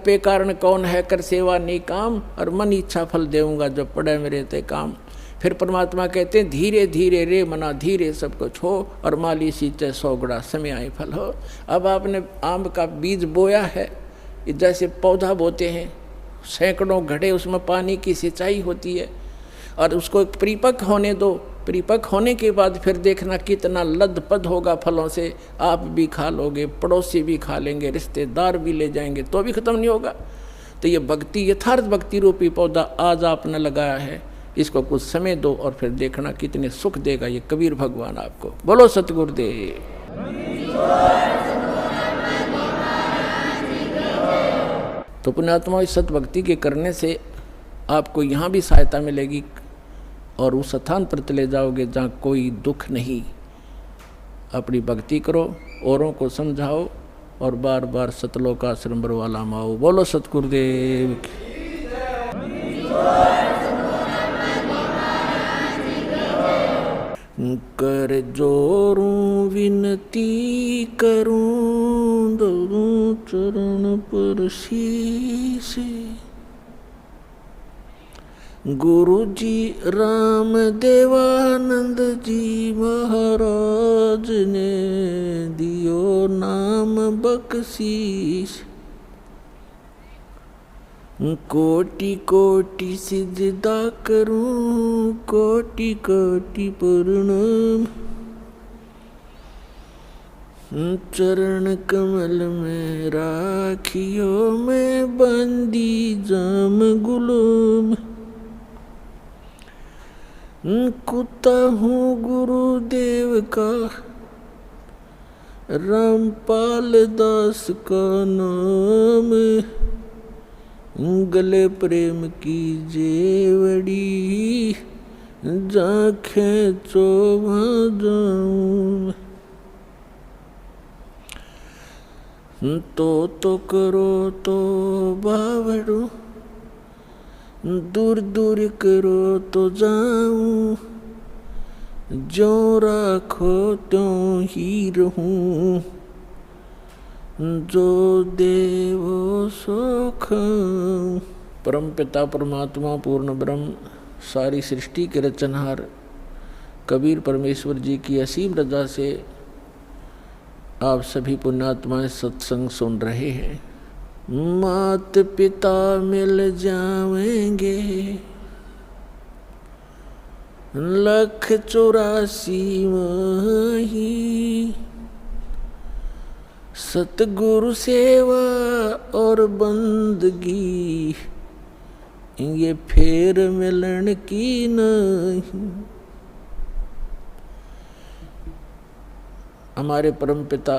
पे कारण कौन है कर सेवा नहीं काम, और मन इच्छा फल देऊंगा जब पड़े मेरे ते काम। फिर परमात्मा कहते हैं धीरे धीरे रे मना धीरे सब कुछ हो, और माली सींचे 100 गुणा समय आए फल हो। अब आपने आम का बीज बोया है, जैसे पौधा बोते हैं, सैकड़ों घड़े उसमें पानी की सिंचाई होती है, और उसको परिपक्व होने दो। परिपक्व होने के बाद फिर देखना कितना लदपद होगा फलों से, आप भी खा लोगे, पड़ोसी भी खा लेंगे, रिश्तेदार भी ले जाएंगे, तो भी खत्म नहीं होगा। तो ये भक्ति, यथार्थ भक्ति रूपी पौधा आज आपने लगाया है, इसको कुछ समय दो और फिर देखना कितने सुख देगा ये कबीर भगवान आपको। बोलो सतगुरुदेव। तो पुण्यात्मा, इस सतभक्ति के करने से आपको यहाँ भी सहायता मिलेगी और उस स्थान पर चले जाओगे जहाँ कोई दुख नहीं। अपनी भक्ति करो, औरों को समझाओ और बार बार सतलोक आश्रम बरवाला माओ। बोलो सतगुरुदेव। कर जोरूं विनती करूं, दरूं चरण पर शीश। गुरु जी राम देवानंद जी महाराज ने दियो नाम बख्शीश। कोटि कोटि सिजदा करूं, कोटि कोटि प्रणाम। चरण कमल में राखियो मैं बंदी जाम गुलाम। कुत्ता हूँ गुरुदेव का, रामपाल दास का नाम। गले प्रेम की जेवड़ी, जा खेचो वहाँ जाऊँ। तो करो तो बावड़ो, दूर दूर करो तो जाऊँ। जो राखो त्यों ही रहूँ, जो देवो सो खाऊं। परम पिता परमात्मा पूर्ण ब्रह्म, सारी सृष्टि के रचनहार कबीर परमेश्वर जी की असीम रजा से आप सभी पुण्यात्माएं सत्संग सुन रहे हैं। मात पिता मिल जाएंगे, 184 माही। सतगुरु सेवा और बंदगी, ये फेर मिलन की नहीं। हमारे परमपिता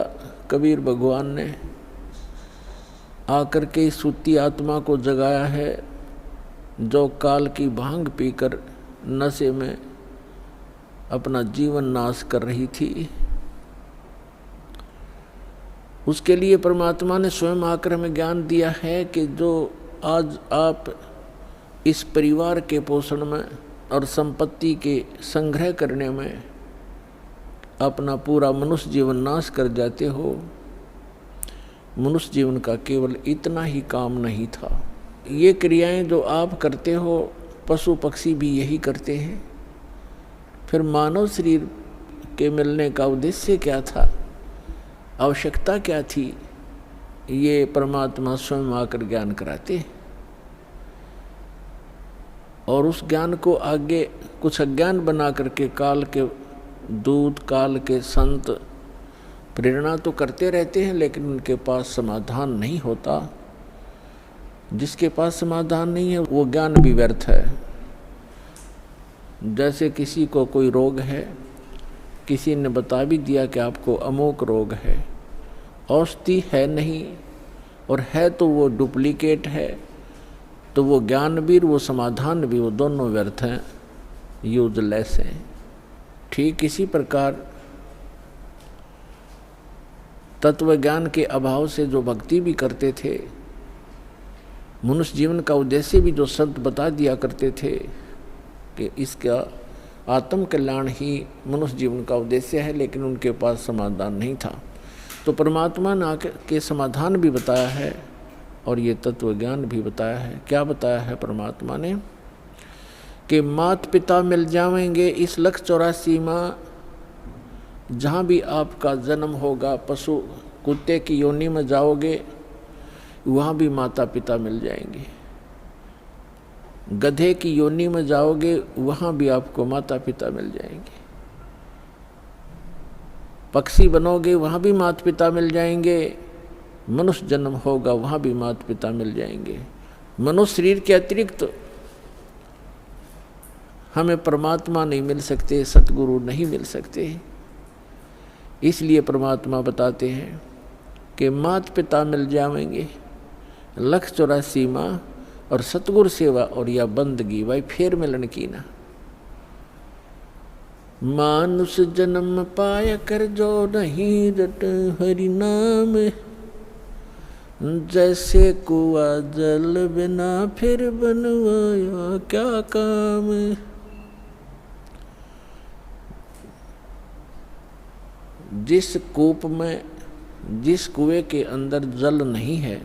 कबीर भगवान ने आकर के इस सुती आत्मा को जगाया है, जो काल की भांग पीकर नशे में अपना जीवन नाश कर रही थी। उसके लिए परमात्मा ने स्वयं आकर हमें ज्ञान दिया है कि जो आज आप इस परिवार के पोषण में और संपत्ति के संग्रह करने में अपना पूरा मनुष्य जीवन नाश कर जाते हो, मनुष्य जीवन का केवल इतना ही काम नहीं था। ये क्रियाएं जो आप करते हो, पशु पक्षी भी यही करते हैं। फिर मानव शरीर के मिलने का उद्देश्य क्या था, आवश्यकता क्या थी, ये परमात्मा स्वयं आकर ज्ञान कराते हैं। और उस ज्ञान को आगे कुछ अज्ञान बना करके काल के दूत, काल के संत प्रेरणा तो करते रहते हैं, लेकिन उनके पास समाधान नहीं होता। जिसके पास समाधान नहीं है वो ज्ञान भी व्यर्थ है। जैसे किसी को कोई रोग है, किसी ने बता भी दिया कि आपको अमोक रोग है, औषधि है नहीं, और है तो वो डुप्लीकेट है, तो वो ज्ञान भी वो समाधान भी वो दोनों व्यर्थ हैं, यूजलेस हैं। ठीक इसी प्रकार तत्व ज्ञान के अभाव से जो भक्ति भी करते थे, मनुष्य जीवन का उद्देश्य भी जो संत बता दिया करते थे कि इसका आत्म कल्याण ही मनुष्य जीवन का उद्देश्य है, लेकिन उनके पास समाधान नहीं था। तो परमात्मा ने आके समाधान भी बताया है और ये तत्व ज्ञान भी बताया है। क्या बताया है परमात्मा ने कि मात पिता मिल जाएंगे इस 184 माह, जहाँ भी आपका जन्म होगा, पशु कुत्ते की योनि में जाओगे वहाँ भी माता पिता मिल जाएंगे, गधे की योनि में जाओगे वहाँ भी आपको माता पिता मिल जाएंगे, पक्षी बनोगे वहाँ भी माता पिता मिल जाएंगे, मनुष्य जन्म होगा वहाँ भी माता पिता मिल जाएंगे। मनुष्य शरीर के अतिरिक्त हमें परमात्मा नहीं मिल सकते, सतगुरु नहीं मिल सकते। इसलिए परमात्मा बताते हैं कि माता पिता मिल जाएंगे 184 माह, और सतगुरु सेवा और या बंदगी भाई फिर मिलन की ना। मानुष जन्म पाया कर जो नहीं रट हरि नाम, जैसे कुआ जल बिना फिर बनवाया क्या काम। जिस कूप में, जिस कुएं के अंदर जल नहीं है,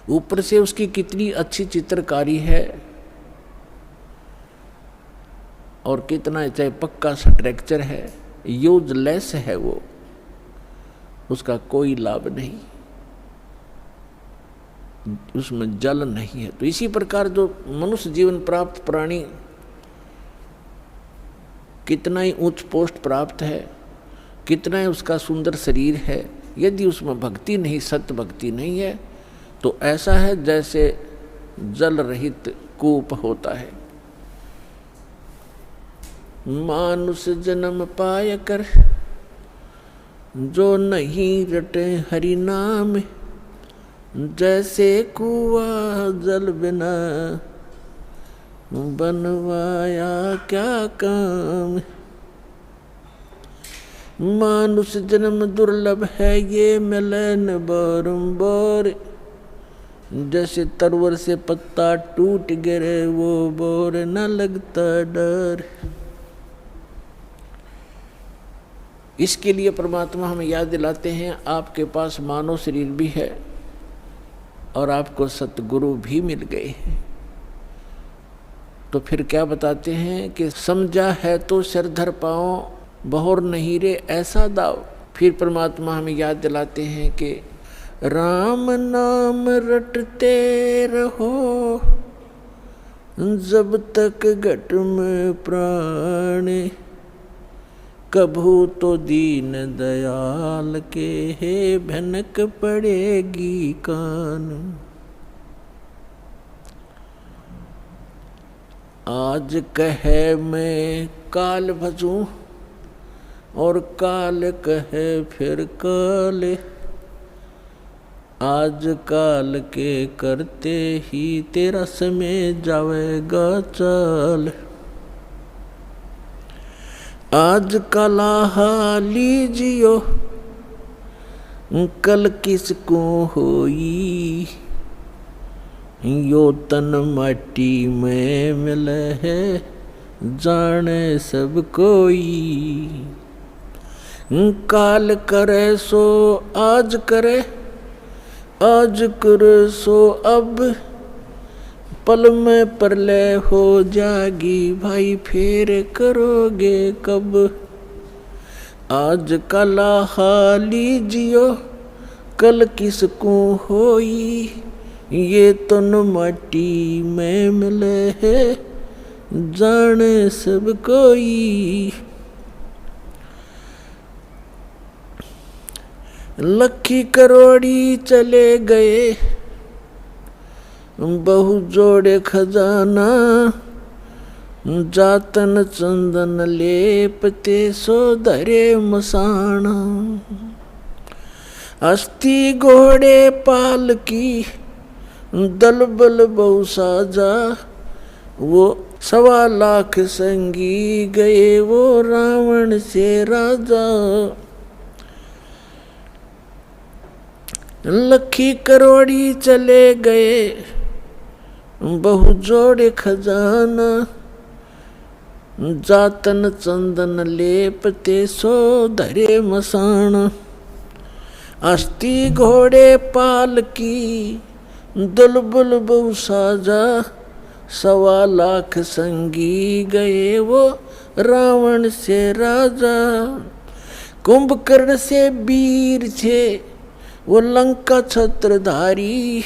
ऊपर से उसकी कितनी अच्छी चित्रकारी है और कितना चाहे पक्का स्ट्रक्चर है, यूजलेस है वो, उसका कोई लाभ नहीं, उसमें जल नहीं है। तो इसी प्रकार जो मनुष्य जीवन प्राप्त प्राणी कितना ही उच्च पोस्ट प्राप्त है, कितना ही उसका सुंदर शरीर है, यदि उसमें भक्ति नहीं, सत्य भक्ति नहीं है, तो ऐसा है जैसे जल रहित कूप होता है। मानुष जन्म पाय कर जो नहीं रटे हरि नाम, जैसे कुआ जल बिना बनवाया क्या काम। मानुष जन्म दुर्लभ है ये मिले न बारंबार, जैसे तरवर से पत्ता टूट गिरे वो बोर न लगता डर। इसके लिए परमात्मा हमें याद दिलाते हैं आपके पास मानव शरीर भी है और आपको सतगुरु भी मिल गए हैं। तो फिर क्या बताते हैं कि समझा है तो सिर धर पाओ, बहुर नहीं रे ऐसा दाव। फिर परमात्मा हमें याद दिलाते हैं कि राम नाम रटते रहो जब तक घट में प्राण, कभू तो दीन दयाल के हे भनक पड़ेगी कान। आज कहे मैं काल भजूं और काल कहे फिर काल, आज काल के करते ही तेरा समय जावेगा चाल। आज कला लीजियो कल किसको होई, यो तन माटी में मिले है जाने सब कोई। काल करे सो आज करे, आज करे सो अब, पल में प्रलय हो जागी भाई फिर करोगे कब। आज कला लीजियो कल किसको होई, ये तो न माटी में मिले है जाने सब कोई। लखी करोड़ी चले गए बहु जोड़े खजाना, जातन चंदन लेपते सो धरे मसाना। अस्थि घोड़े पाल की दल बल बहु साजा, वो 1.25 लाख संगी गए वो रावण से राजा। लखी करोड़ी चले गए बहु जोड़े खजाना, जातन चंदन लेपते सो धरे मसाना। अस्ति घोड़े पाल की दुलबुल बहु साजा, 1.25 लाख संगी गए वो रावण से राजा। कुंभकर्ण से वीर थे वो लंका छत्रधारी,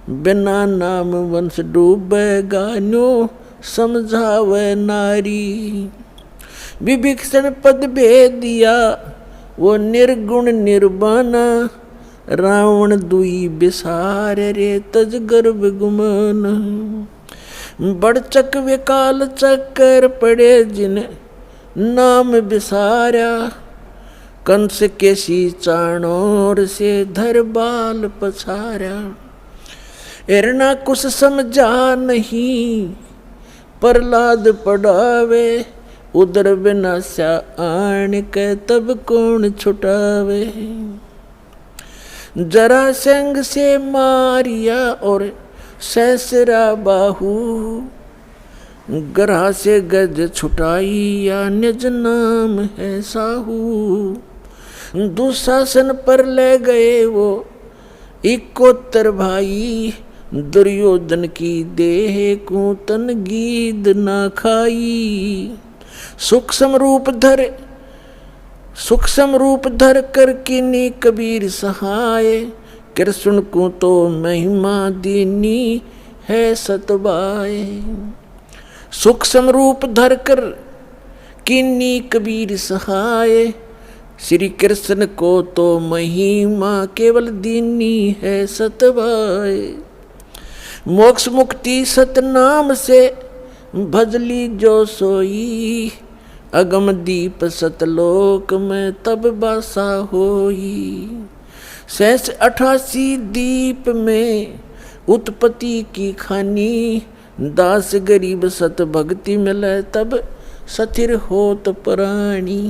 बिना नाम वंश डूबेगा न्यो समझावे नारी। विभीषण पद भेद दिया वो निर्गुण निर्वाण, रावण दुई बिसार रे तज गर्भ गुमान। बड़चक विकाल चक्कर पड़े जिन नाम बिसारा, कंस के सी चाणोर से धर बाल पछारा। हिरणा कुछ समझा नहीं प्रहलाद पढ़ावे, उदर विनाशा आन के तब कौन छुटावे। जरासंध से मारिया और सहसरा बाहू, ग्रह से गज छुटाई या निज नाम है साहू। दुशासन पर ले गए वो 71 भाई, दुर्योधन की देह कूतन गीद ना खाई। सूक्ष्म रूप धर कर किनी कबीर सहाय, कृष्ण को तो महिमा दीनी है सतबाए। सूक्ष्म रूप धर कर किन्नी कबीर सहाय, श्री कृष्ण को तो महिमा केवल दीनी है सतबाए। मोक्ष मुक्ति सतनाम से भजली जो सोई, अगम दीप सतलोक में तब बासा होई। 88 दीप में उत्पत्ति की खानी, दास गरीब सत भक्ति मिले तब सथिर होत प्राणी।